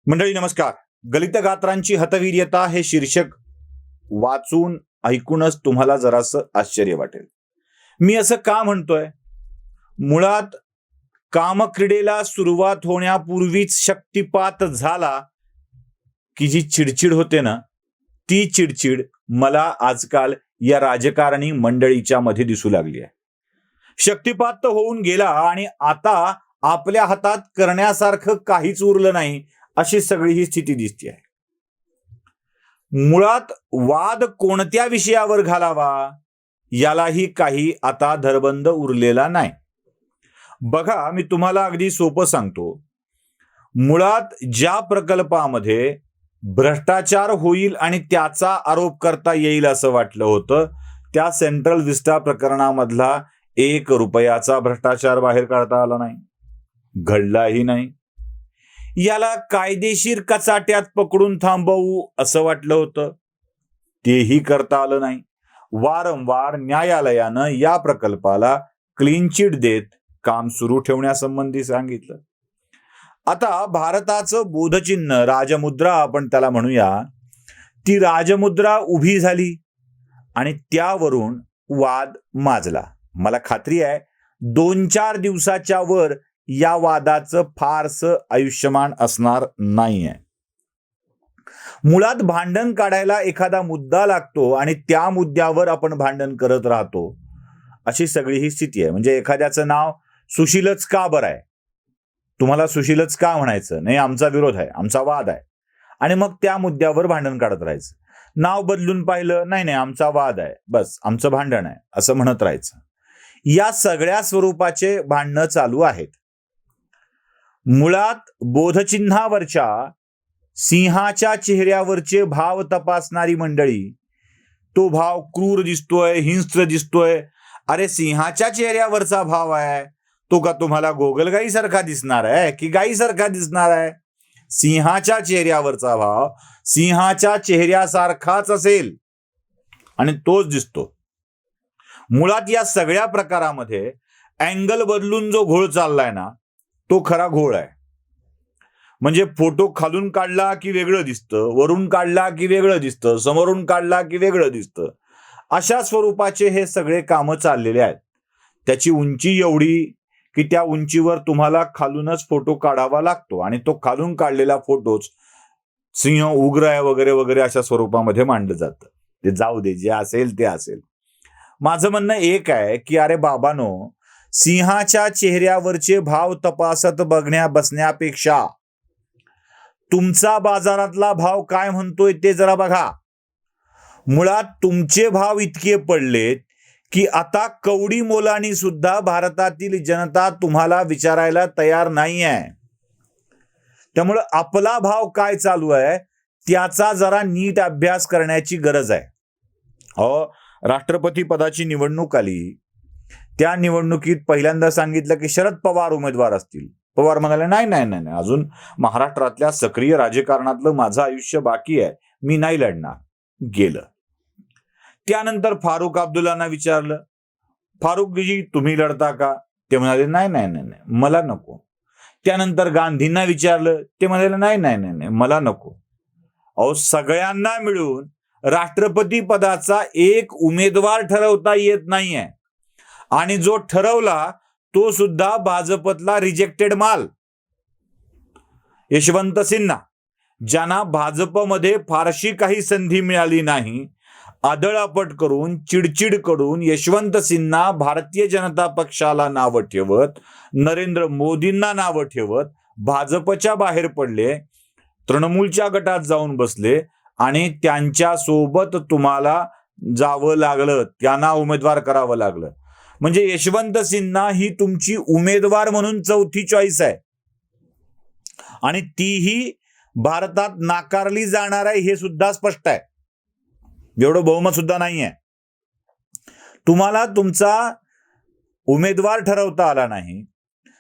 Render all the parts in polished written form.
मंडळी नमस्कार. गलित गात्रांची हतवीर्यता हे शीर्षक वाचून ऐकूनच तुम्हाला जरासं आश्चर्य वाटेल. मी असं का म्हणतोय? मुळात कामक्रीडेला सुरुवात होण्यापूर्वीच शक्तिपात झाला की जी चिडचिड होते ना, ती चिडचिड मला आजकाल या राजकारणी मंडळीच्या मध्ये दिसू लागली आहे. शक्तिपात तर होऊन गेला आणि आता आपल्या हातात करण्यासारखं काहीच उरलं नाही, अशी सगळी ही स्थिती दिसते आहे. मुळात वाद कोणत्या विषयावर घालावा यालाही काही आता धरबंद उरलेला नाही. बघा, मी तुम्हाला अगदी सोपं सांगतो. मुळात ज्या प्रकल्पामध्ये भ्रष्टाचार होईल आणि त्याचा आरोप करता येईल असं वाटलं होतं, त्या सेंट्रल विस्टा प्रकरणामधला 1 रुपयाचा भ्रष्टाचार बाहेर काढता आला नाही, घडलाही नाही. याला कायदेशीर कचाट्यात पकडून थांबवू असं वाटलं होतं, तेही करता आलं नाही. वारंवार न्यायालयानं या प्रकल्पाला क्लीन चिट देत काम सुरू ठेवण्यासंबंधी सांगितलं. आता भारताचं बोधचिन्ह राजमुद्रा आपण त्याला म्हणूया, ती राजमुद्रा उभी झाली आणि त्यावरून वाद माजला. मला खात्री आहे 2-4 दिवसाच्या वर या वादाचं फारसं आयुष्यमान असणार नाहीये. मुळात भांडण काढायला एखादा मुद्दा लागतो आणि त्या मुद्द्यावर आपण भांडण करत राहतो, अशी सगळी ही स्थिती आहे. म्हणजे एखाद्याचं नाव सुशीलच का बरं आहे, तुम्हाला सुशीलच का म्हणायचं नाही, आमचा विरोध आहे, आमचा वाद आहे, आणि मग त्या मुद्द्यावर भांडण काढत राहायचं. नाव बदलून पाहिलं, नाही नाही आमचा वाद आहे, बस आमचं भांडण आहे, असं म्हणत राहायचं. या सगळ्या स्वरूपाचे भांडणं चालू आहेत. मुळात बोधचिन्हावरच्या सिंहाच्या चेहऱ्यावरचे भाव तपासणारी मंडळी, तो भाव क्रूर दिसतोय, हिंस्त्र दिसतोय. अरे सिंहाच्या चेहऱ्यावरचा भाव आहे तो का तुम्हाला गोगलगाईसारखा दिसणार आहे की गाईसारखा दिसणार आहे? सिंहाच्या चेहऱ्यावरचा भाव सिंहाच्या चेहऱ्यासारखाच असेल आणि तोच दिसतो. मुळात या सगळ्या प्रकारामध्ये अँगल बदलून जो घोळ चाललाय ना, तो खरा घोळ आहे. म्हणजे फोटो खालून काढला की वेगळं दिसतं, वरून काढला की वेगळं दिसतं, समोरून काढला की वेगळं दिसतं. अशा स्वरूपाचे हे सगळे कामं चाललेले आहेत. त्याची उंची एवढी की त्या उंचीवर तुम्हाला खालूनच फोटो काढावा लागतो आणि तो खालून काढलेला फोटोच सिंह उग्र आहे वगैरे वगैरे अशा स्वरूपामध्ये मांडलं जातं. ते जाऊ दे, जे असेल ते असेल. माझं म्हणणं एक आहे की अरे बाबानो, सिंहाच्या चेहऱ्यावरचे भाव तपासत बसण्यापेक्षा तुमचा बाजारातला भाव काय म्हणतोय ते जरा बघा. मुळात तुमचे भाव इतके पडलेत की आता कवडी मोलानी सुद्धा भारतातील जनता तुम्हाला विचारायला तयार नाही आहे. त्यामुळं आपला भाव काय चालू आहे त्याचा जरा नीट अभ्यास करण्याची गरज आहे. राष्ट्रपती पदाची निवडणूक आली, त्या निवडणुकीत पहिल्यांदा सांगितलं की शरद पवार उमेदवार असतील. पवार म्हणाले नाही नाही नाही नाही, अजून महाराष्ट्रातल्या सक्रिय राजकारणातलं माझं आयुष्य बाकी आहे, मी नाही लढणार. गेलं. त्यानंतर फारुख अब्दुल्लांना विचारलं, फारुखजी तुम्ही लढता का? ते म्हणाले नाही नाही नाही नाही, मला नको. त्यानंतर गांधींना विचारलं, ते म्हणाले नाही नाही नाही नाही, मला नको. सगळ्यांना मिळून राष्ट्रपती पदाचा एक उमेदवार ठरवता येत नाहीये आणि जो ठरवला तो सुद्धा भाजपतला रिजेक्टेड माल. यशवंत सिन्हा, ज्यांना भाजपमध्ये फारशी काही संधी मिळाली नाही, आदळापट करून चिडचिड करून यशवंत सिन्हा भारतीय जनता पक्षाला नावं ठेवत, नरेंद्र मोदींना नावं ठेवत भाजपच्या बाहेर पडले, तृणमूलच्या गटात जाऊन बसले आणि त्यांच्या सोबत तुम्हाला जावं लागलं, त्यांना उमेदवार करावं लागलं. म्हणजे यशवंत सिन्हा ही तुमची उमेदवार म्हणून चौथी चॉईस आहे आणि तीही भारतात नाकारली जाणार आहे हे सुद्धा स्पष्ट आहे. एवढं बहुमत सुद्धा नाहीये. तुम्हाला तुमचा उमेदवार ठरवता आला नाही.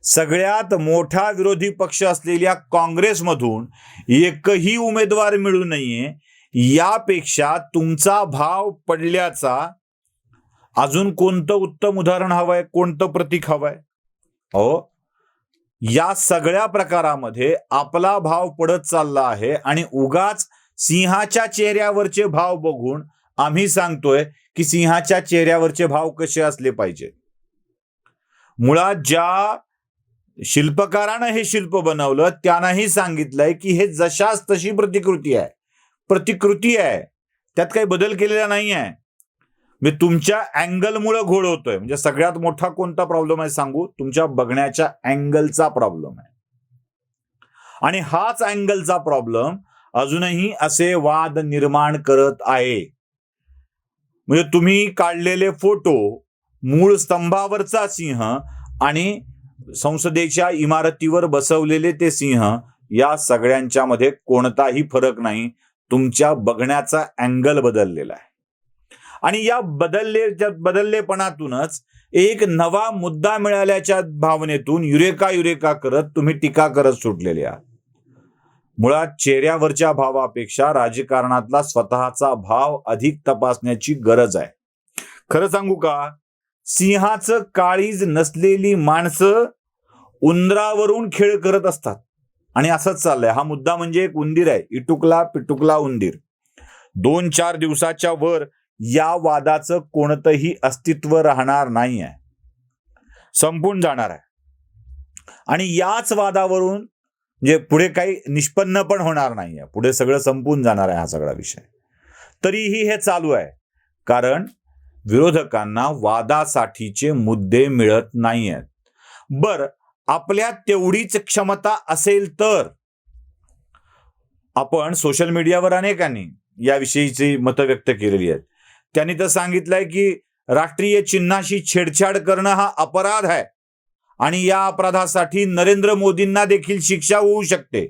सगळ्यात मोठा विरोधी पक्ष असलेल्या काँग्रेसमधून एकही उमेदवार मिळू नये, यापेक्षा तुमचा भाव पडल्याचा अजून कोणतं उत्तम उदाहरण हवंय, कोणतं प्रतीक हवंय? या सगळ्या प्रकारामध्ये आपला भाव पडत चालला आहे आणि उगाच सिंहाच्या चेहऱ्यावरचे भाव बघून आम्ही सांगतोय की सिंहाच्या चेहऱ्यावरचे भाव कसे असले पाहिजे. मुळात ज्या शिल्पकारानं हे शिल्प बनवलं त्यानंही सांगितलंय की हे जशाच तशी प्रतिकृती आहे, त्यात काही बदल केलेला नाही आहे. मी तुमच्या अँगलमुळे घोळ होतोय. म्हणजे सगळ्यात मोठा कोणता प्रॉब्लेम आहे सांगू? तुमच्या बघण्याच्या अँगलचा प्रॉब्लेम आहे. आणि हाच अँगलचा प्रॉब्लेम अजूनही असे वाद निर्माण करत आहे. म्हणजे तुम्ही काढलेले फोटो, मूळ स्तंभावरचा सिंह आणि संसदेच्या इमारतीवर बसवलेले ते सिंह, या सगळ्यांच्या मध्ये कोणताही फरक नाही. तुमच्या बघण्याचा अँगल बदललेला आहे. आणि या बदललेपणातूनच एक नवा मुद्दा मिळाल्याच्या भावनेतून युरेका करत तुम्ही टीका करत सुटलेले आहात. मुळात चेहऱ्यावरच्या भावापेक्षा राजकारणातला स्वतःचा भाव अधिक तपासण्याची गरज आहे. खरं सांगू का, सिंहाचं काळीज नसलेली माणसं उंदरावरून खेळ करत असतात. आणि असंच चाललंय. हा मुद्दा म्हणजे एक उंदीर आहे, इटुकला पिटुकला उंदीर. 2-4 दिवसाच्या वर या वादाचं कोणतंही अस्तित्व राहणार नाही आहे, संपून जाणार आहे. आणि याच वादावरून म्हणजे पुढे काही निष्पन्न पण होणार नाहीये, पुढे सगळं संपून जाणार आहे हा सगळा विषय. तरीही हे चालू आहे, कारण विरोधकांना वादासाठीचे मुद्दे मिळत नाहीयेत. बर, आपल्यात तेवढीच क्षमता असेल तर आपण सोशल मीडियावर अनेकांनी याविषयीची मतं व्यक्त केलेली आहेत. त्यांनी तर सांगितलंय की राष्ट्रीय चिन्हाशी छेडछाड करणं हा अपराध आहे आणि या अपराधासाठी नरेंद्र मोदींना देखील शिक्षा होऊ शकते.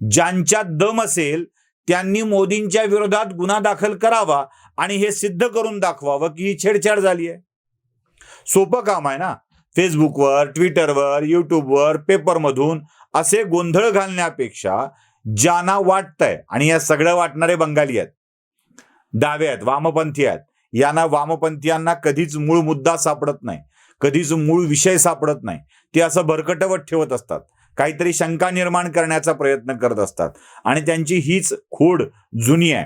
ज्यांच्यात दम असेल त्यांनी मोदींच्या विरोधात गुन्हा दाखल करावा आणि हे सिद्ध करून दाखवावं की ही छेडछाड झाली आहे. सोपं काम आहे ना. फेसबुकवर, ट्विटरवर, युट्यूबवर, पेपरमधून असे गोंधळ घालण्यापेक्षा ज्यांना वाटतंय, आणि या सगळं वाटणारे बंगाली आहेत, डावे आहेत, वामपंथी आहेत, वामपंथीयांना कधीच मूळ मुद्दा सापडत नाही, कधीच मूळ विषय सापडत नाही. ते असं भरकटवत ठेवत असतात, काहीतरी शंका निर्माण करण्याचा प्रयत्न करत असतात आणि त्यांची हीच खोड जुनी आहे.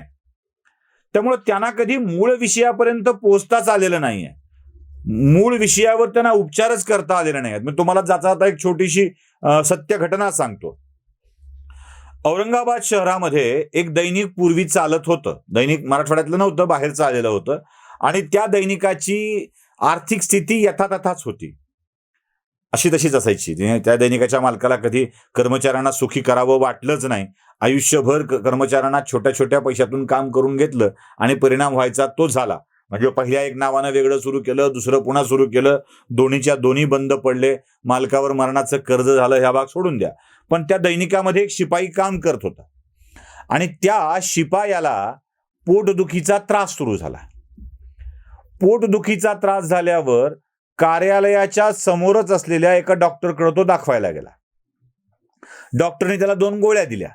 त्यामुळे त्यांना कधी मूळ विषयापर्यंत पोहोचताच आलेलं नाहीये. मूळ विषयावर त्यांना उपचारच करता आलेले नाहीत. मी तुम्हाला जाता जाता एक छोटीशी सत्य घटना सांगतो. औरंगाबाद शहरामध्ये एक दैनिक पूर्वी चालत होतं. दैनिक मराठवाड्यातलं नव्हतं, बाहेरचं आलेलं होतं. आणि त्या दैनिकाची आर्थिक स्थिती यथातथाच होती, अशी तशीच असायची. त्या दैनिकाच्या मालकाला कधी कर्मचाऱ्यांना सुखी करावं वाटलंच नाही. आयुष्यभर कर्मचाऱ्यांना छोट्या छोट्या पैशातून काम करून घेतलं आणि परिणाम व्हायचा तो झाला. म्हणजे पहिल्या एक नावानं वेगळं सुरू केलं, दुसरं पुन्हा सुरू केलं, दोन्हीच्या दोन्ही बंद पडले, मालकावर मरणाचं कर्ज झालं, ह्या भाग सोडून द्या. पण त्या दैनिकामध्ये एक शिपाई काम करत होता आणि त्या शिपायाला पोटदुखीचा त्रास सुरू झाला. पोटदुखीचा त्रास झाल्यावर कार्यालयाच्या समोरच असलेल्या एका डॉक्टरकडे तो दाखवायला गेला. डॉक्टरने त्याला 2 गोळ्या दिल्या.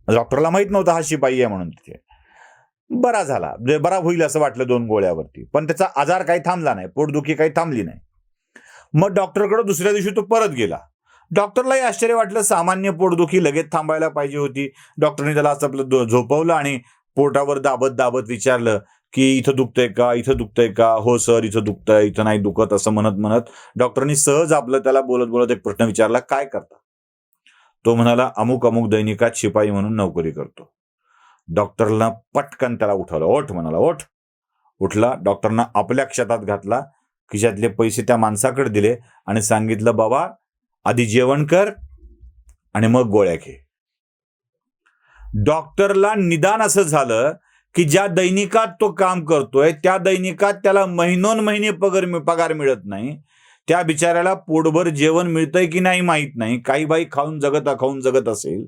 डॉक्टरला माहित नव्हता हा शिपाई आहे म्हणून. तिथे बरा झाला, बरा होईल असं वाटलं 2 गोळ्यावरती, पण त्याचा आजार काही थांबला नाही, पोटदुखी काही थांबली नाही. मग डॉक्टरकडे दुसऱ्या दिवशी तो परत गेला. डॉक्टरलाही आश्चर्य वाटलं, सामान्य पोटदुखी लगेच थांबायला पाहिजे होती. डॉक्टरने त्याला असं आपलं झोपवलं आणि पोटावर दाबत दाबत विचारलं की इथं दुखतंय का, इथं दुखतंय का? हो सर, इथं दुखतंय, इथं नाही दुखत, असं म्हणत म्हणत डॉक्टरनी सहज आपलं त्याला बोलत बोलत एक प्रश्न विचारला, काय करता? तो म्हणाला, अमुक अमुक दैनिकात शिपाई म्हणून नोकरी करतो. डॉक्टरला पटकन त्याला उठवलं. ओठ म्हणाला, ओठ. उठला. डॉक्टरना आपल्या क्षतात घातला, खिशातले पैसे त्या माणसाकडे दिले आणि सांगितलं, बाबा आधी जेवण कर आणि मग गोळ्या घे. डॉक्टरला निदान असं झालं की ज्या दैनिकात तो काम करतोय त्या दैनिकात त्याला महिनोन-महिने पगार मिळत नाही. त्या बिचाऱ्याला पोटभर जेवण मिळतंय की नाही माहित नाही. काही बाई खाऊन जगत असेल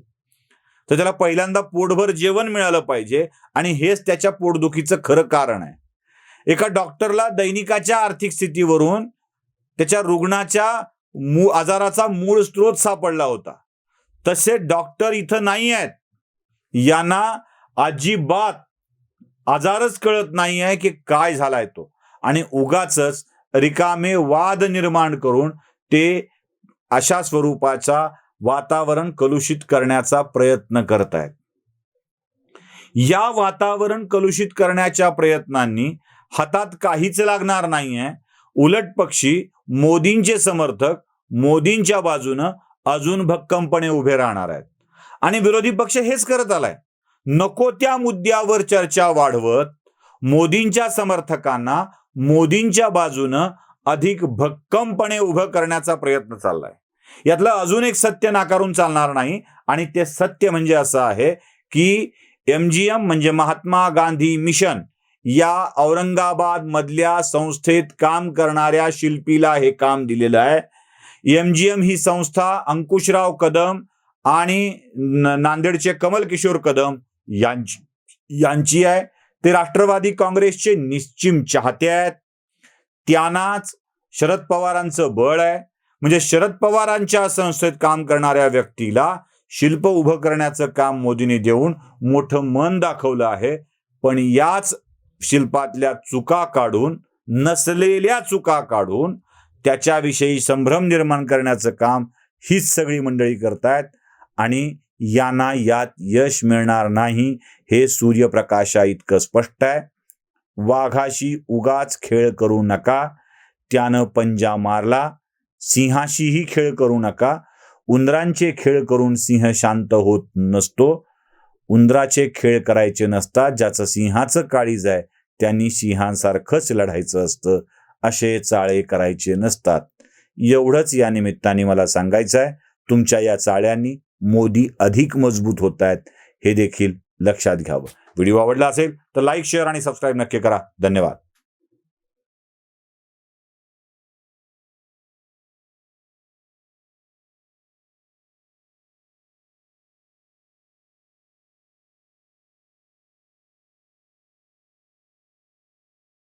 तर त्याला पहिल्यांदा पोटभर जेवण मिळालं पाहिजे आणि हेच त्याच्या पोटदुखीचं खरं कारण आहे. एका डॉक्टरला दैनिकाच्या आर्थिक स्थितीवरून त्याच्या रुग्णाच्या आजाराचा मूळ स्रोत सापडला होता. तसे डॉक्टर इथं नाही आहेत. यांना अजिबात आजारच कळत नाही आहे की काय झालाय तो, आणि उगाच रिकामे वाद निर्माण करून ते अशा स्वरूपाचा वातावरण कलुषित करण्याचा प्रयत्न करतायत. या वातावरण कलुषित करण्याच्या प्रयत्नांनी हातात काहीच लागणार नाहीये. उलट पक्षी मोदींचे समर्थक मोदींच्या बाजूनं अजून भक्कमपणे उभे राहणार आहेत आणि विरोधी पक्ष हेच करत आलाय. नको त्या मुद्द्यावर चर्चा वाढवत मोदींच्या समर्थकांना मोदींच्या बाजूनं अधिक भक्कमपणे उभं करण्याचा प्रयत्न चाललाय. यातलं अजून एक सत्य नाकारून चालणार नाही आणि ते सत्य म्हणजे असं आहे की MGM म्हणजे महात्मा गांधी मिशन या औरंगाबाद मधल्या संस्थेत काम करणाऱ्या शिल्पीला हे काम दिलेलं आहे. MGM ही संस्था अंकुशराव कदम आणि नांदेडचे कमल किशोर कदम यांची आहे. ते राष्ट्रवादी काँग्रेसचे निश्चिम चाहते आहेत. त्यांनाच शरद पवारांचं बळ आहे. म्हणजे शरद पवारांच्या संस्थेत काम करणाऱ्या व्यक्तीला शिल्प उभं करण्याचं काम मोदींनी देऊन मोठं मन दाखवलं आहे. पण याच शिल्पातल्या चुका काढून, नसलेल्या चुका काढून त्याच्याविषयी संभ्रम निर्माण करण्याचं काम हीच सगळी मंडळी करतायत आणि यांना यात यश मिळणार नाही हे सूर्यप्रकाशा इतकं स्पष्ट आहे. वाघाशी उगाच खेळ करू नका, त्यानं पंजा मारला. सिंहाशीही खेळ करू नका. उंदरांचे खेळ करून सिंह शांत होत नसतो. उंदराचे खेळ करायचे नसतात. ज्याचं सिंहाचं काळीज आहे त्यांनी सिंहांसारखंच लढायचं असतं. असे चाळे करायचे नसतात. एवढंच या निमित्ताने मला सांगायचं आहे. तुमच्या या चाळ्यांनी मोदी अधिक मजबूत होत आहेत हे देखील लक्षात घ्यावं. व्हिडिओ आवडला असेल तर लाईक, शेअर आणि सबस्क्राईब नक्की करा. धन्यवाद.